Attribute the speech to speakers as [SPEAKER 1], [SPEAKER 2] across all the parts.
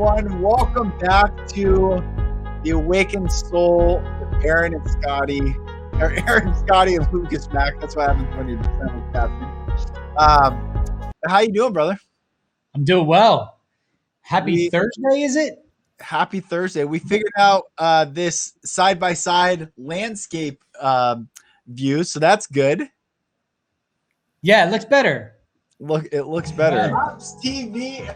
[SPEAKER 1] everyone. Welcome back to the Awakened Soul with Aaron and Scotty. Or Aaron, Scotty, and Lucas Mack. That's what happens when you're casting. How you doing, brother?
[SPEAKER 2] I'm doing well. Happy Thursday, is it?
[SPEAKER 1] Happy Thursday. We figured out this side-by-side landscape view, so that's good.
[SPEAKER 2] Yeah, it looks better.
[SPEAKER 1] It looks better. Pops TV.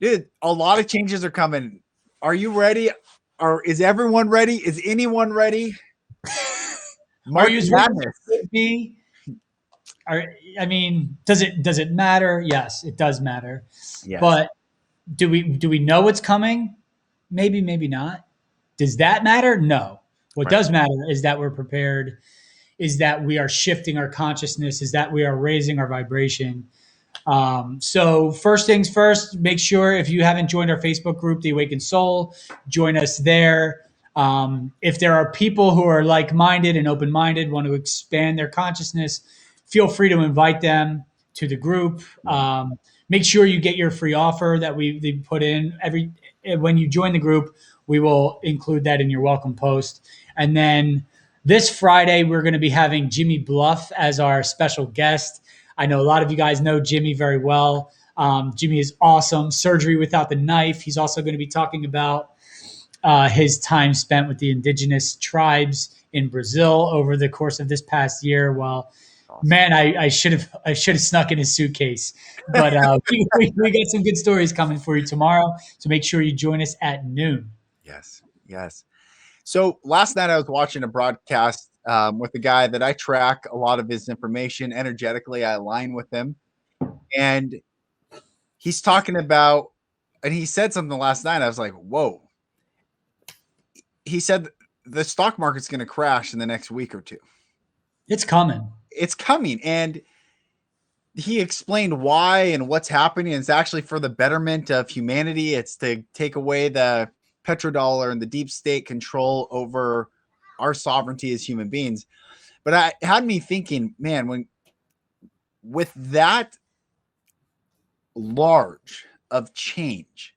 [SPEAKER 1] Dude, a lot of changes are coming. Are you ready? Or is everyone ready? Is anyone ready?
[SPEAKER 2] March Madness. Does it matter? Yes, it does matter. Yes. But do we know what's coming? Maybe not. Does that matter? No. What does matter is that we're prepared, is that we are shifting our consciousness, is that we are raising our vibration. So first things first, make sure if you haven't joined our Facebook group, The Awakened Soul, join us there. If there are people who are like-minded and open-minded, want to expand their consciousness, feel free to invite them to the group. Make sure you get your free offer that they put in. When you join the group, we will include that in your welcome post. And then this Friday, we're going to be having Jimmy Bluff as our special guest. I know a lot of you guys know Jimmy very well. Jimmy is awesome. Surgery Without the Knife. He's also going to be talking about his time spent with the indigenous tribes in Brazil over the course of this past year. Well, man, I should have snuck in his suitcase. But we got some good stories coming for you tomorrow. So make sure you join us at noon.
[SPEAKER 1] Yes. So last night I was watching a broadcast with a guy that I track a lot of his information energetically. I align with him, and he's talking about, and he said something last night. I was like, whoa. He said the stock market's going to crash in the next week or two.
[SPEAKER 2] It's coming.
[SPEAKER 1] And he explained why and what's happening. It's actually for the betterment of humanity. It's to take away the petrodollar and the deep state control over our sovereignty as human beings. But it had me thinking, man, with that large of change,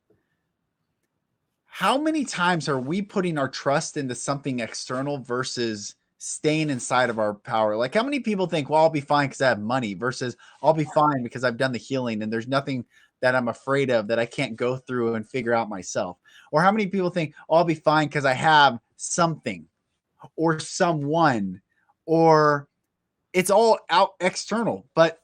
[SPEAKER 1] how many times are we putting our trust into something external versus staying inside of our power? Like, how many people think, well, I'll be fine because I have money, versus I'll be fine because I've done the healing and there's nothing that I'm afraid of that I can't go through and figure out myself? Or how many people think, oh, I'll be fine because I have something or someone, or it's all out external. But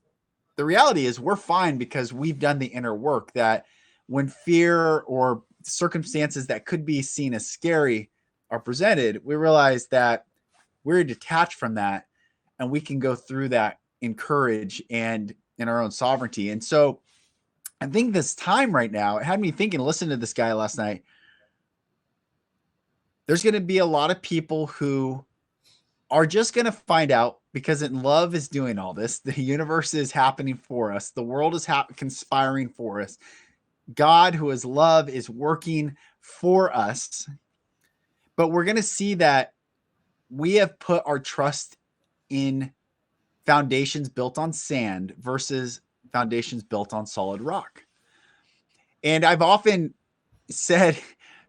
[SPEAKER 1] the reality is we're fine because we've done the inner work, that when fear or circumstances that could be seen as scary are presented, we realize that we're detached from that and we can go through that in courage and in our own sovereignty. And so I think this time right now, it had me thinking, listening to this guy last night, there's going to be a lot of people who are just going to find out, because love is doing all this. The universe is happening for us. The world is conspiring for us. God, who is love, is working for us. But we're going to see that we have put our trust in foundations built on sand versus foundations built on solid rock. And I've often said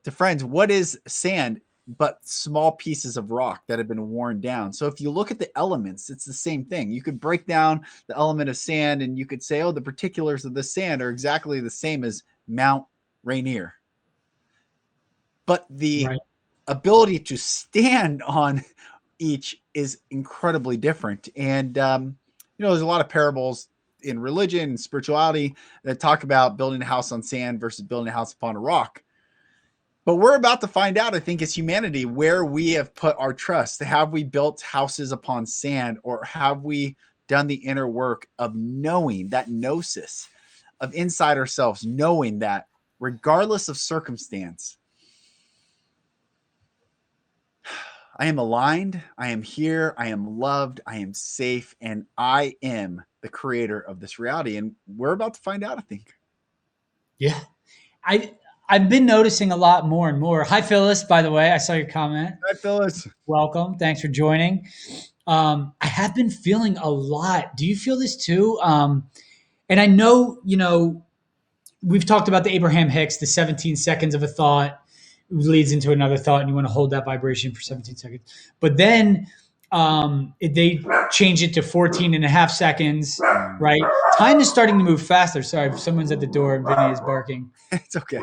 [SPEAKER 1] to friends, what is sand but small pieces of rock that have been worn down? So if you look at the elements, it's the same thing. You could break down the element of sand and you could say, oh, the particulars of the sand are exactly the same as Mount Rainier. But the ability to stand on each is incredibly different. And, there's a lot of parables in religion and spirituality that talk about building a house on sand versus building a house upon a rock. But we're about to find out, I think, as humanity, where we have put our trust. Have we built houses upon sand, or have we done the inner work of knowing, that gnosis of inside ourselves, knowing that regardless of circumstance, I am aligned, I am here, I am loved, I am safe, and I am the creator of this reality. And we're about to find out, I think.
[SPEAKER 2] Yeah. I've been noticing a lot more and more. Hi, Phyllis, by the way. I saw your comment.
[SPEAKER 1] Hi, Phyllis.
[SPEAKER 2] Welcome. Thanks for joining. I have been feeling a lot. Do you feel this too? And I know, we've talked about the Abraham Hicks, the 17 seconds of a thought leads into another thought, and you want to hold that vibration for 17 seconds. But then they change it to 14 and a half seconds, right? Time is starting to move faster. Sorry, someone's at the door and Vinny is barking.
[SPEAKER 1] It's okay.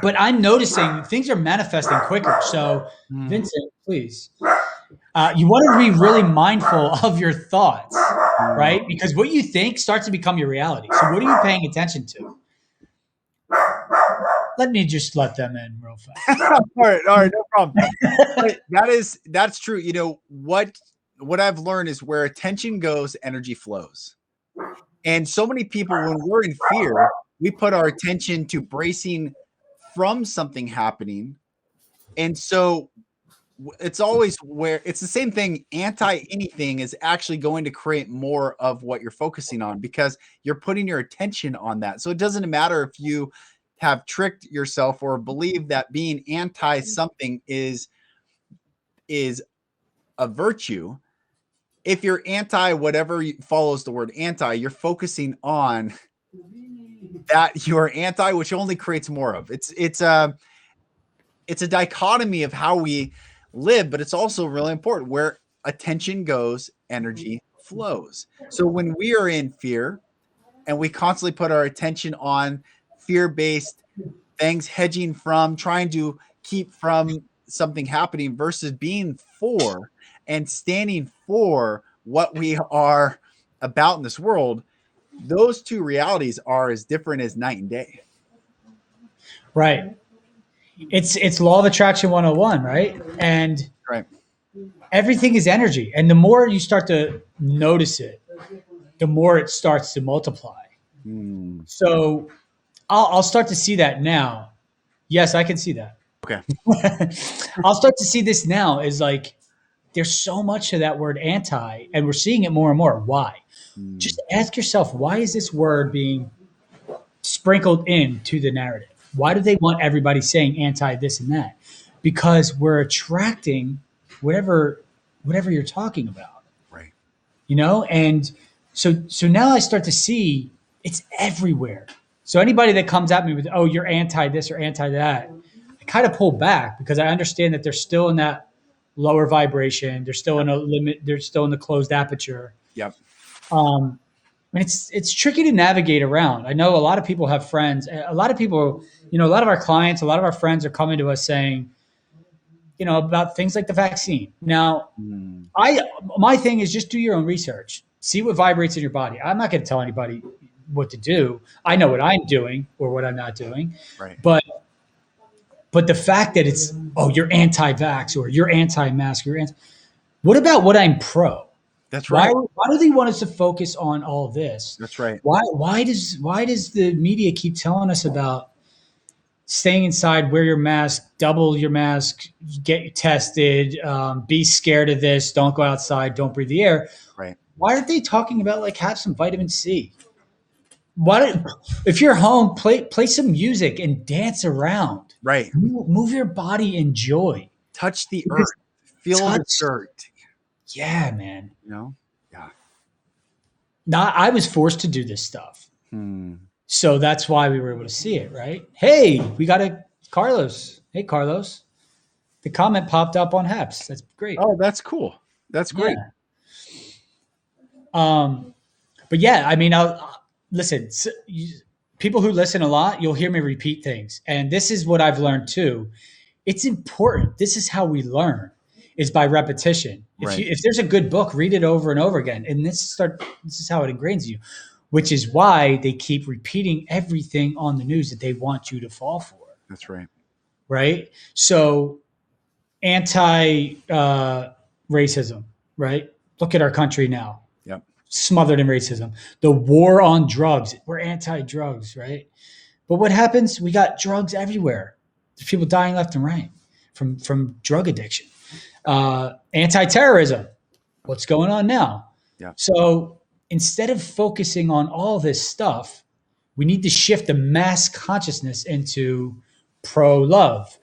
[SPEAKER 2] But I'm noticing things are manifesting quicker. So, Vincent, please. You want to be really mindful of your thoughts, right? Because what you think starts to become your reality. So what are you paying attention to? Let me just let them in real fast.
[SPEAKER 1] All right, no problem. That's true. You know, what I've learned is where attention goes, energy flows. And so many people, when we're in fear, we put our attention to bracing from something happening. And so it's always where it's the same thing. Anti anything is actually going to create more of what you're focusing on because you're putting your attention on that. So it doesn't matter if you have tricked yourself or believe that being anti something is a virtue. If you're anti whatever follows the word anti, you're focusing on that you're anti, which only creates more of. It's a dichotomy of how we live, but it's also really important. Where attention goes, energy flows. So when we are in fear and we constantly put our attention on fear-based things, hedging from, trying to keep from something happening versus being for and standing for what we are about in this world, those two realities are as different as night and day.
[SPEAKER 2] Right. It's law of attraction 101, right? And
[SPEAKER 1] right.
[SPEAKER 2] Everything is energy. And the more you start to notice it, the more it starts to multiply. So I'll start to see that now. Yes, I can see that.
[SPEAKER 1] Okay.
[SPEAKER 2] I'll start to see this now is like, there's so much of that word anti, and we're seeing it more and more. Why? Just ask yourself, why is this word being sprinkled into the narrative? Why do they want everybody saying anti this and that? Because we're attracting whatever you're talking about.
[SPEAKER 1] Right.
[SPEAKER 2] You know, and so now I start to see it's everywhere. So anybody that comes at me with, oh, you're anti this or anti that, I kind of pull back because I understand that they're still in that lower vibration. They're still in a limit. They're still in the closed aperture.
[SPEAKER 1] Yep.
[SPEAKER 2] I mean, it's tricky to navigate around. I know a lot of people have friends. A lot of people, you know, a lot of our clients, a lot of our friends are coming to us saying, you know, about things like the vaccine. Now, my thing is just do your own research. See what vibrates in your body. I'm not going to tell anybody what to do. I know what I'm doing or what I'm not doing.
[SPEAKER 1] Right.
[SPEAKER 2] But the fact that it's, oh, you're anti-vax or you're anti-mask, what about what I'm pro?
[SPEAKER 1] That's right.
[SPEAKER 2] Why do they want us to focus on all this?
[SPEAKER 1] That's right.
[SPEAKER 2] Why does the media keep telling us about staying inside, wear your mask, double your mask, get tested, be scared of this, don't go outside, don't breathe the air?
[SPEAKER 1] Right.
[SPEAKER 2] Why aren't they talking about like have some vitamin C? If you're home, play some music and dance around.
[SPEAKER 1] Right.
[SPEAKER 2] Move your body, enjoy.
[SPEAKER 1] Touch the earth. Feel the dirt.
[SPEAKER 2] Yeah, man.
[SPEAKER 1] You know? Yeah.
[SPEAKER 2] Now, I was forced to do this stuff. So that's why we were able to see it, right? Hey, we got Carlos. Hey, Carlos. The comment popped up on Haps. That's great.
[SPEAKER 1] Oh, that's cool. That's great.
[SPEAKER 2] Yeah. But yeah, I mean, listen, people who listen a lot, you'll hear me repeat things. And this is what I've learned too. It's important. This is how we learn, is by repetition. If there's a good book, read it over and over again. And this is how it ingrains you, which is why they keep repeating everything on the news that they want you to fall for.
[SPEAKER 1] That's right.
[SPEAKER 2] Right? So anti-racism, right? Look at our country now.
[SPEAKER 1] Yep. Smothered
[SPEAKER 2] in racism. The war on drugs. We're anti-drugs, right? But what happens? We got drugs everywhere. There's people dying left and right from drug addiction. Anti-terrorism. What's going on now?
[SPEAKER 1] Yeah.
[SPEAKER 2] So instead of focusing on all this stuff, we need to shift the mass consciousness into pro-love,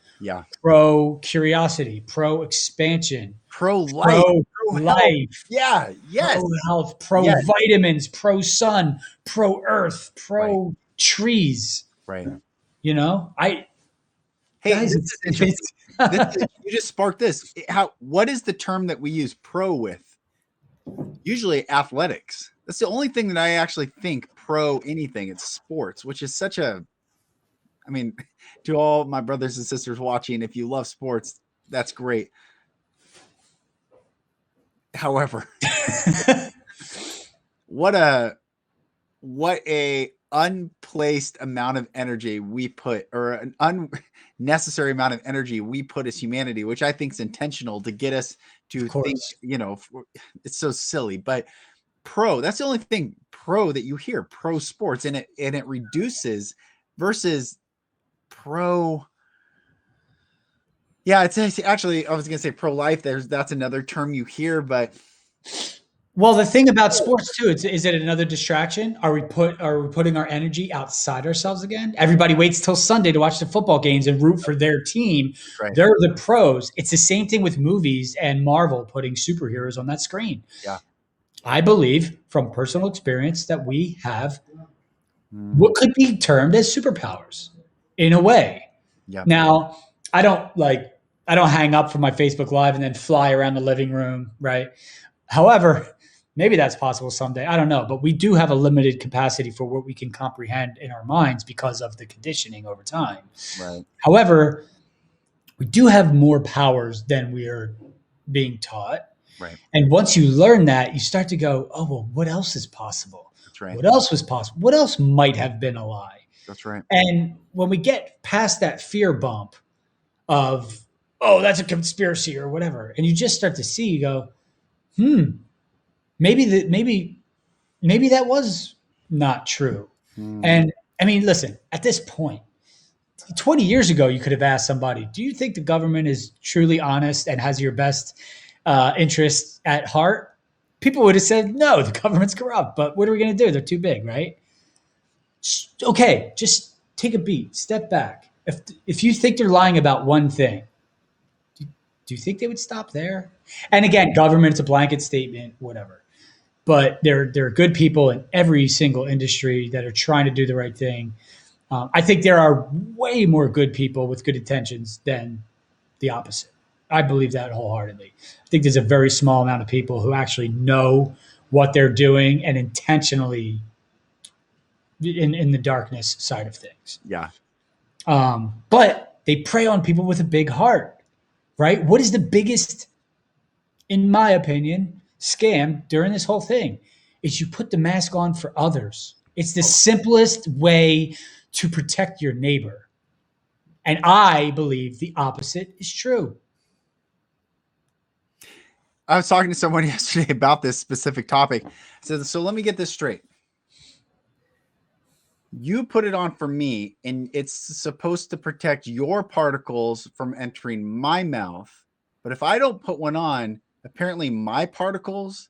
[SPEAKER 2] pro-curiosity, pro-expansion,
[SPEAKER 1] pro-life,
[SPEAKER 2] pro-life,
[SPEAKER 1] yes,
[SPEAKER 2] pro-health, pro-vitamins, pro-sun, pro-earth, trees.
[SPEAKER 1] Right.
[SPEAKER 2] You know,
[SPEAKER 1] hey,
[SPEAKER 2] guys,
[SPEAKER 1] this is interesting. You just sparked this. What is the term that we use pro with? Usually athletics. That's the only thing that I actually think pro anything. It's sports, which is such a, I mean, to all my brothers and sisters watching, if you love sports, that's great. However, what a unplaced amount of energy we put, or an unnecessary amount of energy we put as humanity, which I think is intentional to get us to think, it's so silly. But that's the only thing pro that you hear, pro sports, and it reduces versus pro. Yeah, it's actually, I was gonna say pro-life. That's another term you hear, but
[SPEAKER 2] well, the thing about sports too, is it another distraction? Are we putting our energy outside ourselves again? Everybody waits till Sunday to watch the football games and root for their team.
[SPEAKER 1] Right.
[SPEAKER 2] They're the pros. It's the same thing with movies and Marvel putting superheroes on that screen.
[SPEAKER 1] Yeah.
[SPEAKER 2] I believe from personal experience that we have what could be termed as superpowers in a way.
[SPEAKER 1] Yeah.
[SPEAKER 2] Now, I don't hang up from my Facebook Live and then fly around the living room, right? However, maybe that's possible someday. I don't know. But we do have a limited capacity for what we can comprehend in our minds because of the conditioning over time.
[SPEAKER 1] Right.
[SPEAKER 2] However, we do have more powers than we are being taught.
[SPEAKER 1] Right.
[SPEAKER 2] And once you learn that, you start to go, oh, well, what else is possible?
[SPEAKER 1] That's right.
[SPEAKER 2] What else was possible? What else might have been a lie?
[SPEAKER 1] That's right.
[SPEAKER 2] And when we get past that fear bump of, oh, that's a conspiracy or whatever, and you just start to see, you go, maybe that was not true. And I mean, listen, at this point, 20 years ago, you could have asked somebody, do you think the government is truly honest and has your best interests at heart? People would have said, no, the government's corrupt, but what are we going to do? They're too big, right? Okay, just take a beat, step back. If you think they're lying about one thing, do you think they would stop there? And again, government, it's a blanket statement, whatever. But there are good people in every single industry that are trying to do the right thing. I think there are way more good people with good intentions than the opposite. I believe that wholeheartedly. I think there's a very small amount of people who actually know what they're doing and intentionally in the darkness side of things.
[SPEAKER 1] Yeah.
[SPEAKER 2] But they prey on people with a big heart. Right? What is the biggest, in my opinion, scam during this whole thing? Is you put the mask on for others. It's the simplest way to protect your neighbor. And I believe the opposite is true.
[SPEAKER 1] I was talking to someone yesterday about this specific topic. I said, so let me get this straight. You put it on for me, and it's supposed to protect your particles from entering my mouth. But if I don't put one on, apparently my particles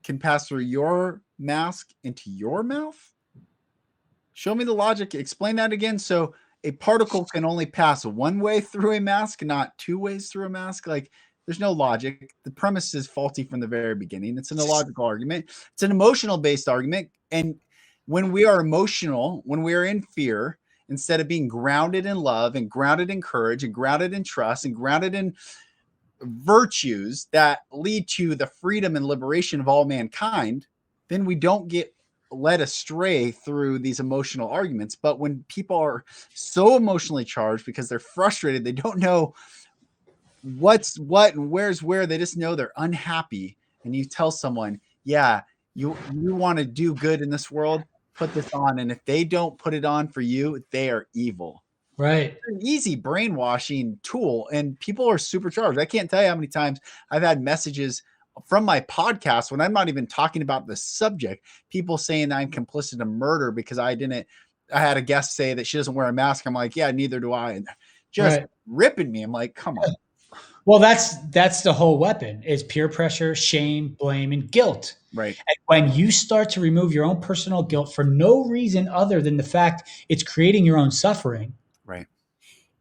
[SPEAKER 1] can pass through your mask into your mouth. Show me the logic. Explain that again. So a particle can only pass one way through a mask, not two ways through a mask. Like, there's no logic. The premise is faulty from the very beginning. It's an illogical argument. It's an emotional based argument. And when we are emotional, when we are in fear, instead of being grounded in love and grounded in courage and grounded in trust and grounded in virtues that lead to the freedom and liberation of all mankind, then we don't get led astray through these emotional arguments. But when people are so emotionally charged because they're frustrated, they don't know what's what and where's where, they just know they're unhappy, and you tell someone, yeah, you want to do good in this world, put this on. And if they don't put it on for you, they are evil.
[SPEAKER 2] Right.
[SPEAKER 1] It's an easy brainwashing tool, and people are supercharged. I can't tell you how many times I've had messages from my podcast when I'm not even talking about the subject, people saying I'm complicit in murder because I had a guest say that she doesn't wear a mask. I'm like, yeah, neither do I. And just ripping me. I'm like, come on.
[SPEAKER 2] Well, that's the whole weapon is peer pressure, shame, blame, and guilt.
[SPEAKER 1] Right.
[SPEAKER 2] And when you start to remove your own personal guilt for no reason other than the fact it's creating your own suffering,
[SPEAKER 1] right,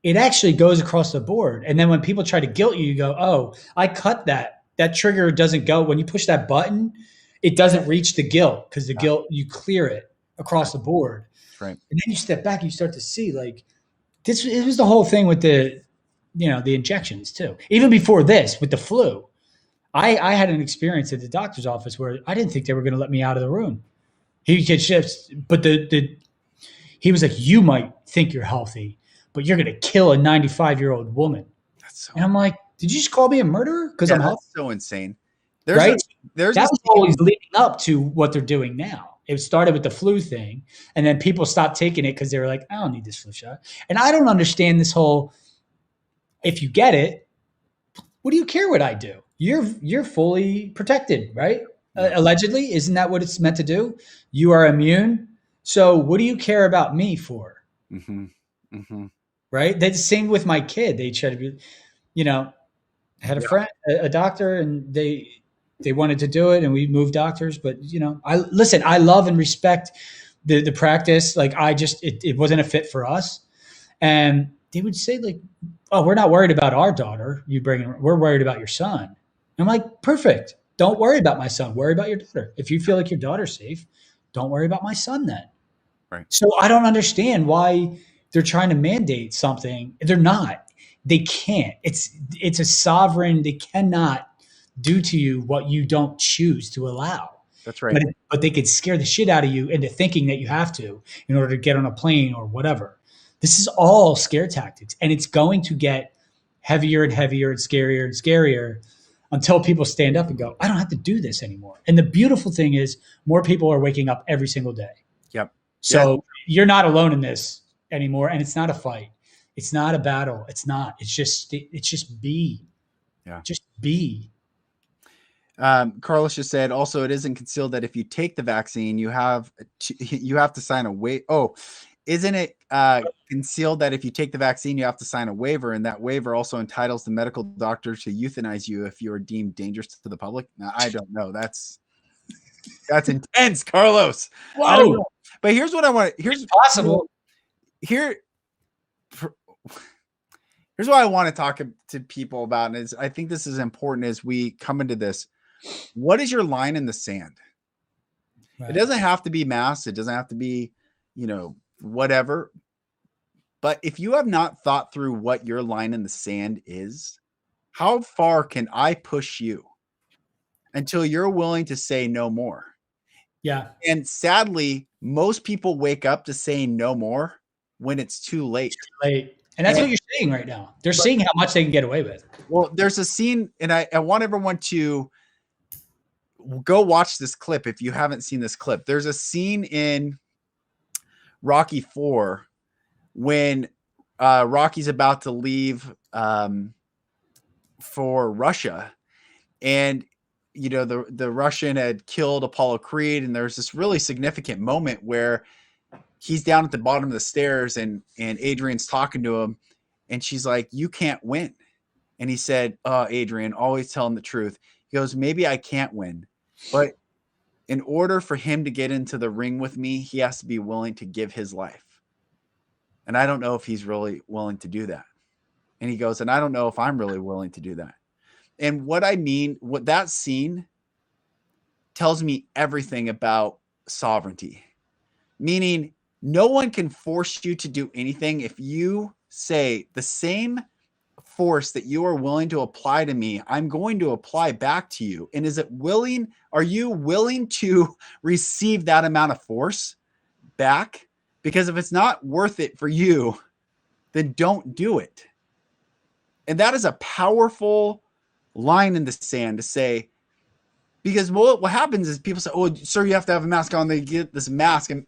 [SPEAKER 2] it actually goes across the board. And then when people try to guilt you, you go, oh, I cut that. That trigger doesn't go. When you push that button, it doesn't reach the guilt because the guilt, you clear it across the board.
[SPEAKER 1] Right.
[SPEAKER 2] And then you step back and you start to see like this. It was the whole thing with the, the injections too. Even before this, with the flu, I had an experience at the doctor's office where I didn't think they were going to let me out of the room. He could shifts, but he was like, you might think you're healthy, but you're going to kill a 95-year-old woman.
[SPEAKER 1] That's so.
[SPEAKER 2] And I'm like, did you just call me a murderer? Because I'm healthy.
[SPEAKER 1] So insane.
[SPEAKER 2] Right? That was always leading up to what they're doing now. It started with the flu thing, and then people stopped taking it because they were like, I don't need this flu shot. And I don't understand this whole, if you get it, what do you care what I do? You're fully protected, right? Allegedly, isn't that what it's meant to do? You are immune. So what do you care about me for?
[SPEAKER 1] Mm-hmm. Mm-hmm.
[SPEAKER 2] Right? That's the same with my kid. They try to be, I had a friend, a doctor, and they wanted to do it, and we moved doctors. But I love and respect the practice. Like it wasn't a fit for us, and they would say like, "Oh, we're not worried about our daughter. We're worried about your son." And I'm like, "Perfect. Don't worry about my son. Worry about your daughter. If you feel like your daughter's safe, don't worry about my son then."
[SPEAKER 1] Right.
[SPEAKER 2] So I don't understand why they're trying to mandate something. They're not. They can't. It's a sovereign. They cannot do to you what you don't choose to allow.
[SPEAKER 1] That's right.
[SPEAKER 2] But they could scare the shit out of you into thinking that you have to in order to get on a plane or whatever. This is all scare tactics, and it's going to get heavier and heavier and scarier until people stand up and go, I don't have to do this anymore. And the beautiful thing is more people are waking up every single day.
[SPEAKER 1] Yep.
[SPEAKER 2] So you're not alone in this anymore, and it's not a fight. It's not a battle. It's not. It's just be.
[SPEAKER 1] Yeah.
[SPEAKER 2] Just be.
[SPEAKER 1] Carlos just said, also, it isn't concealed that if you take the vaccine, you have to sign a waiver. Oh, isn't it concealed that if you take the vaccine, you have to sign a waiver, and that waiver also entitles the medical doctor to euthanize you if you are deemed dangerous to the public? Now, I don't know. That's intense, Carlos.
[SPEAKER 2] Whoa.
[SPEAKER 1] I don't know. But here's what I want. Here's
[SPEAKER 2] possible.
[SPEAKER 1] Here's what I want to talk to people about, and is I think this is important as we come into this. What is your line in the sand? Right. It doesn't have to be mass. It doesn't have to be, whatever. But if you have not thought through what your line in the sand is, how far can I push you until you're willing to say no more?
[SPEAKER 2] Yeah.
[SPEAKER 1] And sadly, most people wake up to saying no more when it's too late.
[SPEAKER 2] And that's what you're seeing right now. They're seeing how much they can get away with.
[SPEAKER 1] Well, there's a scene, and I want everyone to go watch this clip if you haven't seen this clip. There's a scene in Rocky IV when Rocky's about to leave for Russia, and the Russian had killed Apollo Creed, and there's this really significant moment where he's down at the bottom of the stairs, and Adrian's talking to him, and she's like, "You can't win." And he said, Adrian, always tell him the truth. He goes, "Maybe I can't win, but in order for him to get into the ring with me, he has to be willing to give his life. And I don't know if he's really willing to do that." And he goes, "And I don't know if I'm really willing to do that." And what that scene tells me everything about sovereignty, meaning no one can force you to do anything. If you say the same force that you are willing to apply to me, I'm going to apply back to you. And are you willing to receive that amount of force back? Because if it's not worth it for you, then don't do it. And that is a powerful line in the sand to say, because what happens is people say, "Oh, sir, you have to have a mask on." They get this mask, and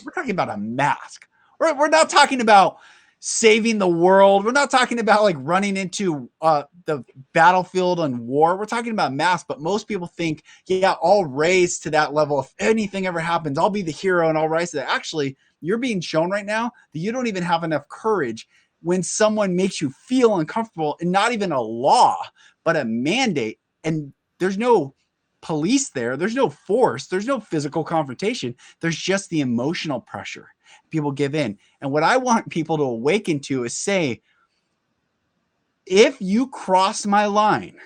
[SPEAKER 1] we're talking about a mask. We're not talking about saving the world. We're not talking about like running into the battlefield and war. We're talking about mask. But most people think, yeah, I'll raise to that level. If anything ever happens, I'll be the hero and I'll rise to that. Actually, you're being shown right now that you don't even have enough courage when someone makes you feel uncomfortable, and not even a law, but a mandate. And there's no police there. There's no force. There's no physical confrontation. There's just the emotional pressure. People give in. And what I want people to awaken to is say, if you cross my line,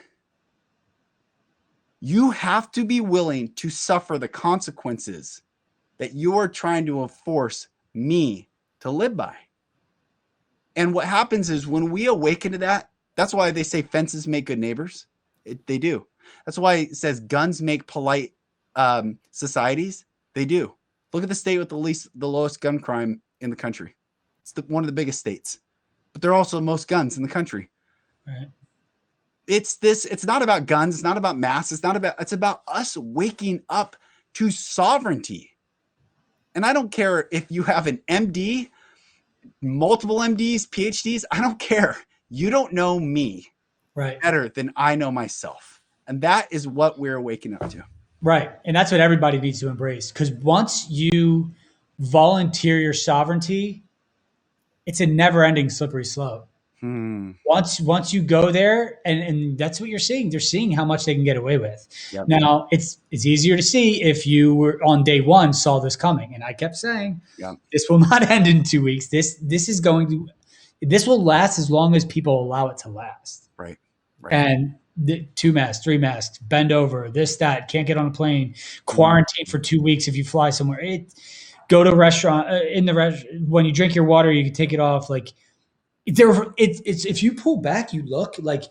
[SPEAKER 1] you have to be willing to suffer the consequences that you are trying to enforce me to live by. And what happens is when we awaken to that, that's why they say fences make good neighbors. They do. That's why it says guns make polite societies. They do. Look at the state with the lowest gun crime in the country. It's one of the biggest states, but they're also the most guns in the country.
[SPEAKER 2] Right.
[SPEAKER 1] It's not about guns. It's not about mass. It's about us waking up to sovereignty. And I don't care if you have an MD, multiple MDs, PhDs. I don't care. You don't know me better than I know myself. And that is what we're waking up to.
[SPEAKER 2] Right. And that's what everybody needs to embrace. Because once you volunteer your sovereignty, it's a never-ending slippery slope. Once you go there, and that's what you're seeing. They're seeing how much they can get away with. Yep. Now, it's easier to see if you were on day one saw this coming. And I kept saying, this will not end in 2 weeks. This will last as long as people allow it to last.
[SPEAKER 1] Right.
[SPEAKER 2] And 2 masks, 3 masks, bend over, this, that, can't get on a plane, quarantine for 2 weeks if you fly somewhere. Go to a restaurant, when you drink your water, you can take it off. Like, it's if you pull back, you look like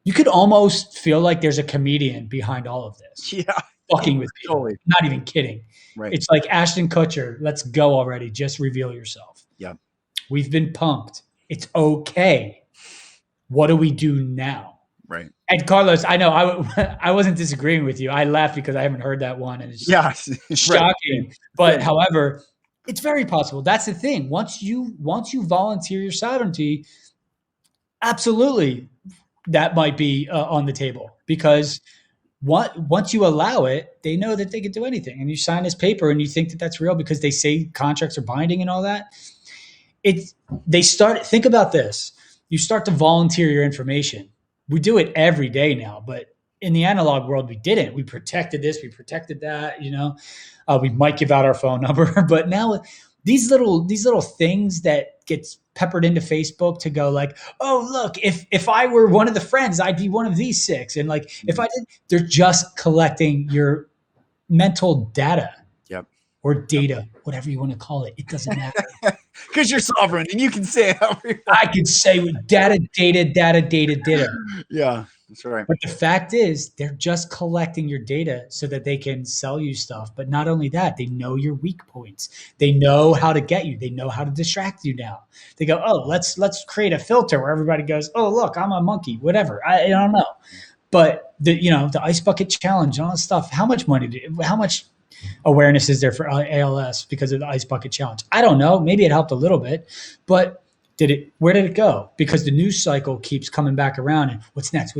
[SPEAKER 2] you could almost feel like there's a comedian behind all of this.
[SPEAKER 1] Yeah.
[SPEAKER 2] Fucking with people.
[SPEAKER 1] Totally.
[SPEAKER 2] Not even kidding.
[SPEAKER 1] Right.
[SPEAKER 2] It's like Ashton Kutcher, let's go already. Just reveal yourself.
[SPEAKER 1] Yeah.
[SPEAKER 2] We've been punked. It's okay. What do we do now?
[SPEAKER 1] Right.
[SPEAKER 2] And Carlos, I know I wasn't disagreeing with you. I laughed because I haven't heard that one. And it's shocking. Right. But however, it's very possible. That's the thing. Once you volunteer your sovereignty, absolutely, that might be on the table, because once you allow it, they know that they can do anything. And you sign this paper and you think that that's real because they say contracts are binding and all that. Think about this. You start to volunteer your information. We do it every day now, but in the analog world, we didn't. We protected this, we protected that, we might give out our phone number, but now these little things that gets peppered into Facebook to go like, oh, look, if I were one of the friends, I'd be one of these 6. And like, if I did, they're just collecting your mental data.
[SPEAKER 1] Yep.
[SPEAKER 2] Or data, whatever you want to call it. It doesn't matter.
[SPEAKER 1] Because you're sovereign and you can say it however you want.
[SPEAKER 2] I can say with data.
[SPEAKER 1] Yeah, that's right.
[SPEAKER 2] But the fact is, they're just collecting your data so that they can sell you stuff. But not only that, they know your weak points. They know how to get you. They know how to distract you now. They go, oh, let's create a filter where everybody goes, oh, look, I'm a monkey, whatever. I don't know. But the ice bucket challenge and all that stuff, how much awareness is there for ALS because of the ice bucket challenge? I don't know. Maybe it helped a little bit, but where did it go? Because the news cycle keeps coming back around and what's next?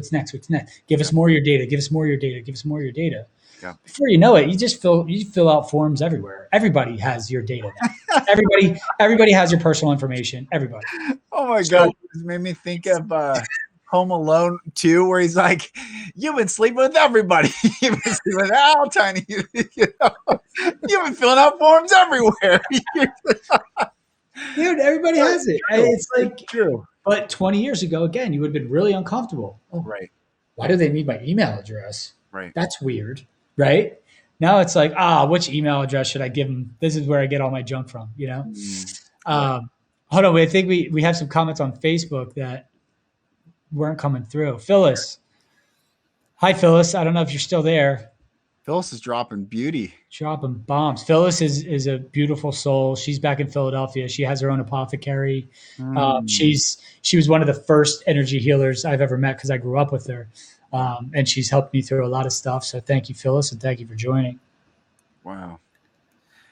[SPEAKER 2] Give us more of your data. Give us more of your data. Yeah. Before you know it, you fill out forms everywhere. Everybody has your data now. everybody has your personal information. Everybody.
[SPEAKER 1] Oh my God. This made me think of Home Alone 2, where he's like, you've been sleeping with everybody. You've been sleeping with Al, Tiny. You've been filling out forms everywhere.
[SPEAKER 2] Dude, everybody has it. It's like
[SPEAKER 1] true.
[SPEAKER 2] But 20 years ago, again, you would have been really uncomfortable.
[SPEAKER 1] Oh, right.
[SPEAKER 2] Why do they need my email address?
[SPEAKER 1] Right.
[SPEAKER 2] That's weird. Right. Now it's like, which email address should I give them? This is where I get all my junk from, Hold on. I think we have some comments on Facebook that weren't coming through. Phyllis. Hi, Phyllis. I don't know if you're still there.
[SPEAKER 1] Phyllis is dropping beauty.
[SPEAKER 2] Dropping bombs. Phyllis is a beautiful soul. She's back in Philadelphia. She has her own apothecary. She was one of the first energy healers I've ever met because I grew up with her. And she's helped me through a lot of stuff. So thank you, Phyllis, and thank you for joining.
[SPEAKER 1] Wow.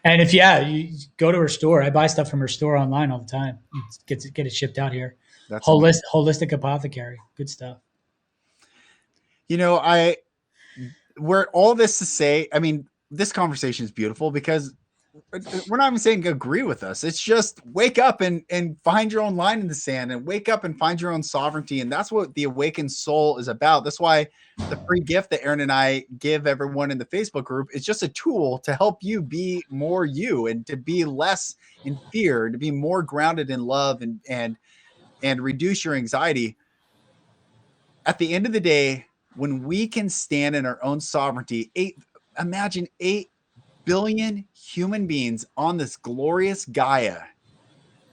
[SPEAKER 2] And if you go to her store, I buy stuff from her store online all the time. Get it shipped out here. That's holistic apothecary. Good stuff.
[SPEAKER 1] Where all this to say, I mean, this conversation is beautiful because we're not even saying agree with us. It's just wake up and find your own line in the sand and wake up and find your own sovereignty. And that's what the awakened soul is about. That's why the free gift that Aaron and I give everyone in the Facebook group is just a tool to help you be more you and to be less in fear, to be more grounded in love and reduce your anxiety. At the end of the day, when we can stand in our own sovereignty, imagine 8 billion human beings on this glorious Gaia,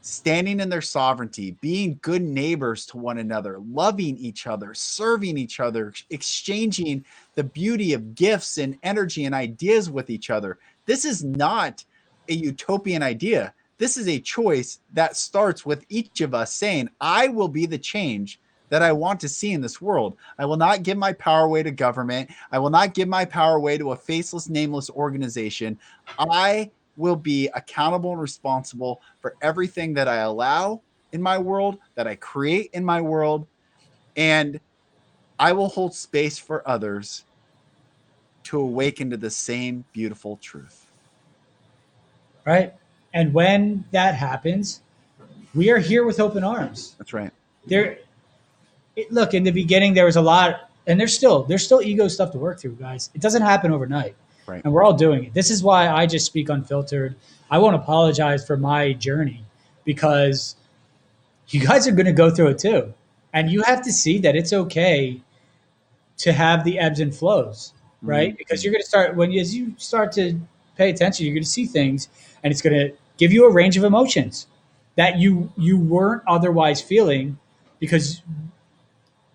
[SPEAKER 1] standing in their sovereignty, being good neighbors to one another, loving each other, serving each other, exchanging the beauty of gifts and energy and ideas with each other. This is not a utopian idea. This is a choice that starts with each of us saying, I will be the change that I want to see in this world. I will not give my power away to government. I will not give my power away to a faceless, nameless organization. I will be accountable and responsible for everything that I allow in my world, that I create in my world, and I will hold space for others to awaken to the same beautiful truth.
[SPEAKER 2] Right? And when that happens, we are here with open arms.
[SPEAKER 1] That's right.
[SPEAKER 2] Look, in the beginning, there was a lot, and there's still ego stuff to work through, guys. It doesn't happen overnight.
[SPEAKER 1] Right.
[SPEAKER 2] And we're all doing it. This is why I just speak unfiltered. I won't apologize for my journey because you guys are going to go through it too. And you have to see that it's okay to have the ebbs and flows, right? Mm-hmm. Because you're going to start, as you start to pay attention, you're going to see things and it's going to give you a range of emotions that you weren't otherwise feeling because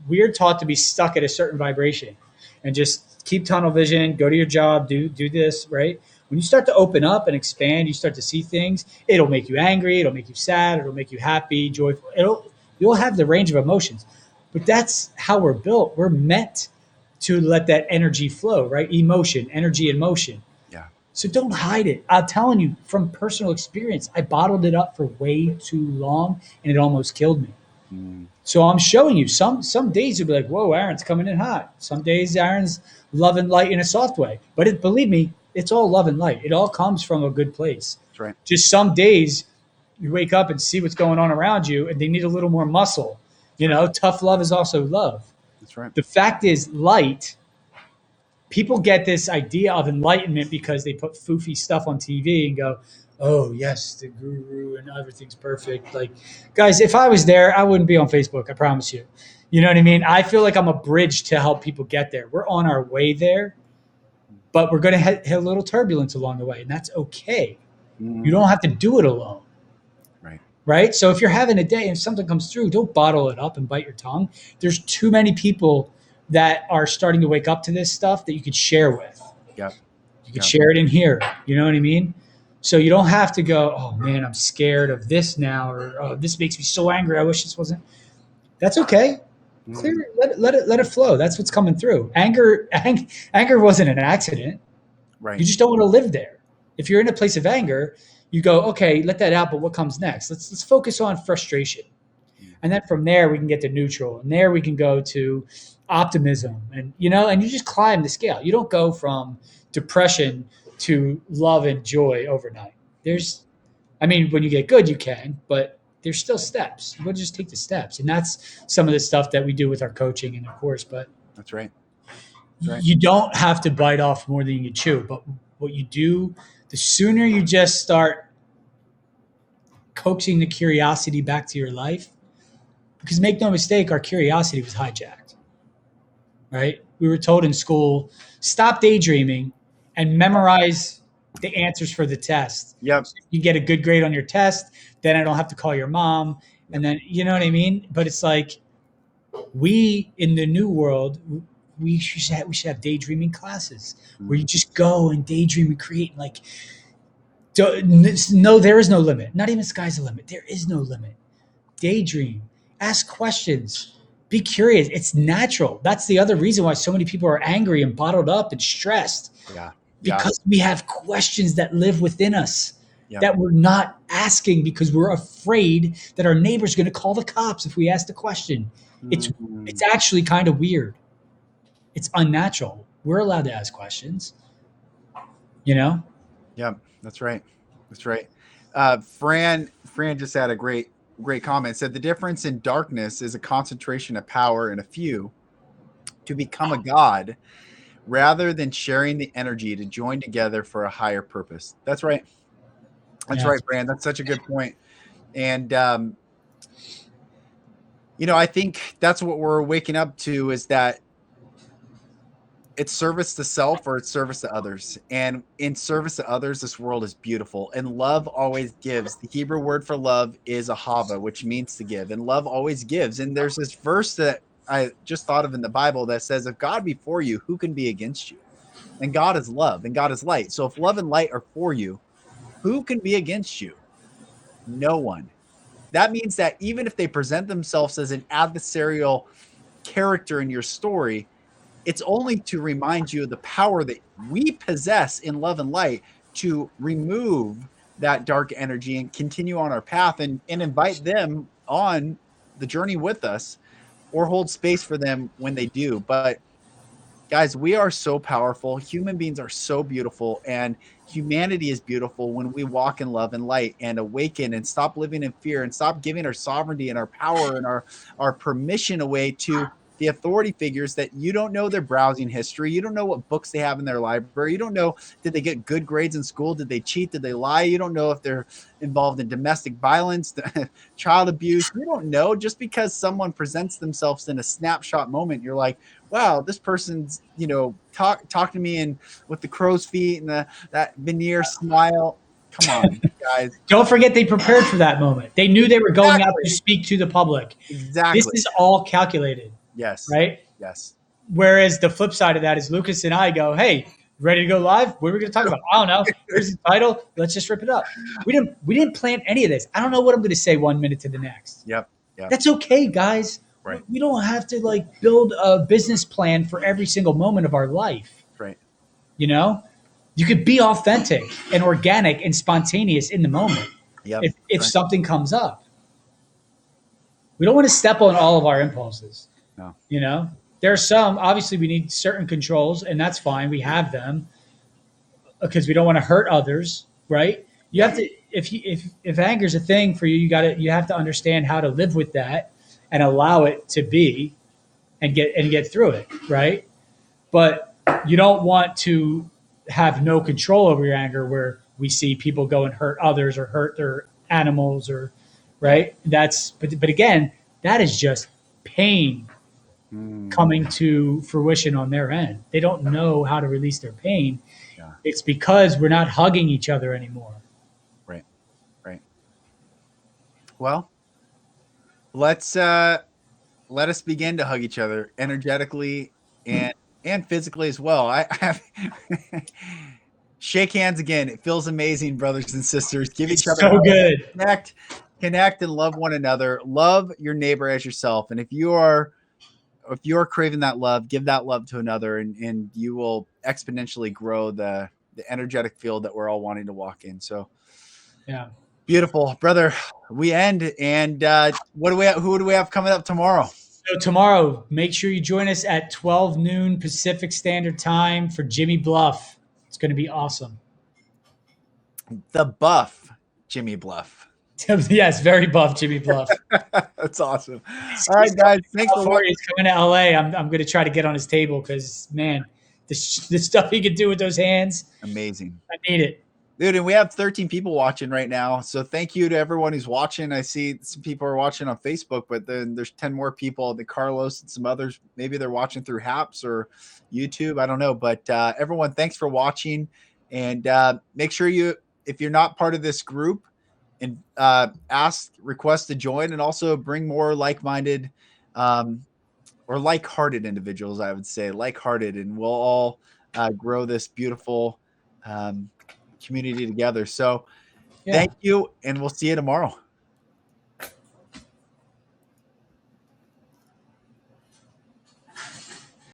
[SPEAKER 2] we're taught to be stuck at a certain vibration and just keep tunnel vision, go to your job, do this, right? When you start to open up and expand, you start to see things, it'll make you angry, it'll make you sad, it'll make you happy, joyful. You'll have the range of emotions. But that's how we're built. We're meant to let that energy flow, right? Emotion, energy and motion.
[SPEAKER 1] Yeah.
[SPEAKER 2] So don't hide it. I'm telling you from personal experience, I bottled it up for way too long and it almost killed me. So I'm showing you some days you'll be like, whoa, Aaron's coming in hot. Some days Aaron's love and light in a soft way. But believe me, it's all love and light. It all comes from a good place.
[SPEAKER 1] That's right.
[SPEAKER 2] Just some days you wake up and see what's going on around you and they need a little more muscle. You know, tough love is also love.
[SPEAKER 1] That's right.
[SPEAKER 2] The fact is light, people get this idea of enlightenment because they put foofy stuff on TV and go, oh, yes, the guru and everything's perfect. Like, guys, if I was there, I wouldn't be on Facebook. I promise you. You know what I mean? I feel like I'm a bridge to help people get there. We're on our way there, but we're going to hit a little turbulence along the way, and that's okay. You don't have to do it alone. Right? So if you're having a day and something comes through, don't bottle it up and bite your tongue. There's too many people that are starting to wake up to this stuff that you could share with.
[SPEAKER 1] Yeah.
[SPEAKER 2] You could share it in here. You know what I mean? So you don't have to go, oh man, I'm scared of this now, or oh, this makes me so angry. I wish this wasn't. That's okay. Clear it, let it flow. That's what's coming through. Anger wasn't an accident.
[SPEAKER 1] Right.
[SPEAKER 2] You just don't want to live there. If you're in a place of anger, you go, okay, let that out, but what comes next? Let's focus on frustration. And then from there we can get to neutral. And there we can go to optimism. And you just climb the scale. You don't go from depression to love and joy overnight. When you get good, you can, but there's still steps. We'll just take the steps. And that's some of the stuff that we do with our coaching and of course, but
[SPEAKER 1] that's right.
[SPEAKER 2] You don't have to bite off more than you chew, but what you do, the sooner you just start coaxing the curiosity back to your life, because make no mistake, our curiosity was hijacked, right? We were told in school, stop daydreaming and memorize the answers for the test.
[SPEAKER 1] Yep.
[SPEAKER 2] So you get a good grade on your test, then I don't have to call your mom. And then, you know what I mean? But it's like, we in the new world, we should have daydreaming classes where you just go and daydream and create. Like, no, there is no limit. Not even sky's the limit. There is no limit. Daydream, ask questions, be curious. It's natural. That's the other reason why so many people are angry and bottled up and stressed.
[SPEAKER 1] Yeah.
[SPEAKER 2] Because we have questions that live within us that we're not asking because we're afraid that our neighbor's going to call the cops if we ask the question. It's actually kind of weird. It's unnatural. We're allowed to ask questions, Yeah,
[SPEAKER 1] that's right. That's right. Fran just had a great comment. Said the difference in darkness is a concentration of power in a few to become a god rather than sharing the energy to join together for a higher purpose. That's right. That's right, Fran. That's such a good point. And, I think that's what we're waking up to is that it's service to self or it's service to others. And in service to others, this world is beautiful. And love always gives. The Hebrew word for love is ahava, which means to give. And love always gives. And there's this verse that I just thought of in the Bible that says, if God be for you, who can be against you? And God is love and God is light. So if love and light are for you, who can be against you? No one. That means that even if they present themselves as an adversarial character in your story, it's only to remind you of the power that we possess in love and light to remove that dark energy and continue on our path and invite them on the journey with us or hold space for them when they do. But guys, we are so powerful. Human beings are so beautiful, and humanity is beautiful when we walk in love and light and awaken and stop living in fear and stop giving our sovereignty and our power and our permission away to the authority figures that you don't know their browsing history. You don't know what books they have in their library. You don't know, did they get good grades in school? Did they cheat? Did they lie? You don't know if they're involved in domestic violence, child abuse. You don't know. Just because someone presents themselves in a snapshot moment, you're like, wow, this person's, talk to me and with the crow's feet and that veneer smile. Come on, guys.
[SPEAKER 2] Don't forget they prepared for that moment. They knew they were going out to speak to the public.
[SPEAKER 1] Exactly.
[SPEAKER 2] This is all calculated.
[SPEAKER 1] Yes.
[SPEAKER 2] Right?
[SPEAKER 1] Yes.
[SPEAKER 2] Whereas the flip side of that is Lucas and I go, hey, ready to go live? What are we going to talk about? I don't know. Here's the title. Let's just rip it up. We didn't plan any of this. I don't know what I'm going to say 1 minute to the next.
[SPEAKER 1] Yep.
[SPEAKER 2] That's okay, guys.
[SPEAKER 1] Right.
[SPEAKER 2] We don't have to build a business plan for every single moment of our life.
[SPEAKER 1] Right.
[SPEAKER 2] You could be authentic and organic and spontaneous in the moment.
[SPEAKER 1] Yep.
[SPEAKER 2] If something comes up. We don't want to step on all of our impulses.
[SPEAKER 1] No.
[SPEAKER 2] There are some, obviously we need certain controls, and that's fine. We have them because we don't want to hurt others, right? You have to, if anger is a thing for you, you have to understand how to live with that and allow it to be and get through it, right? But you don't want to have no control over your anger where we see people go and hurt others or hurt their animals or, right? But again, that is just pain coming to fruition on their end. They don't know how to release their pain.
[SPEAKER 1] Yeah.
[SPEAKER 2] It's because we're not hugging each other anymore.
[SPEAKER 1] Right. Well, let us begin to hug each other energetically and physically as well. I have shake hands again. It feels amazing, brothers and sisters. Give each other
[SPEAKER 2] so good.
[SPEAKER 1] Connect and love one another. Love your neighbor as yourself. And if you're craving that love, give that love to another, and you will exponentially grow the energetic field that we're all wanting to walk in. So
[SPEAKER 2] yeah.
[SPEAKER 1] Beautiful, brother. We end, and who do we have coming up tomorrow?
[SPEAKER 2] So tomorrow, make sure you join us at 12 noon Pacific Standard Time for Jimmy Bluff. It's going to be awesome.
[SPEAKER 1] The buff Jimmy Bluff.
[SPEAKER 2] Yes, very buff Jimmy Bluff.
[SPEAKER 1] That's awesome. All right, guys. Thanks a lot.
[SPEAKER 2] He's coming to LA. I'm going to try to get on his table because, man, the stuff he can do with those hands.
[SPEAKER 1] Amazing.
[SPEAKER 2] I need it.
[SPEAKER 1] Dude, and we have 13 people watching right now. So thank you to everyone who's watching. I see some people are watching on Facebook, but then there's 10 more people. The Carlos and some others, maybe they're watching through Haps or YouTube. I don't know. But everyone, thanks for watching. And make sure if you're not part of this group, and request to join, and also bring more like-minded or like-hearted individuals, I would say. Like-hearted, and we'll all grow this beautiful community together. So thank you, and we'll see you tomorrow.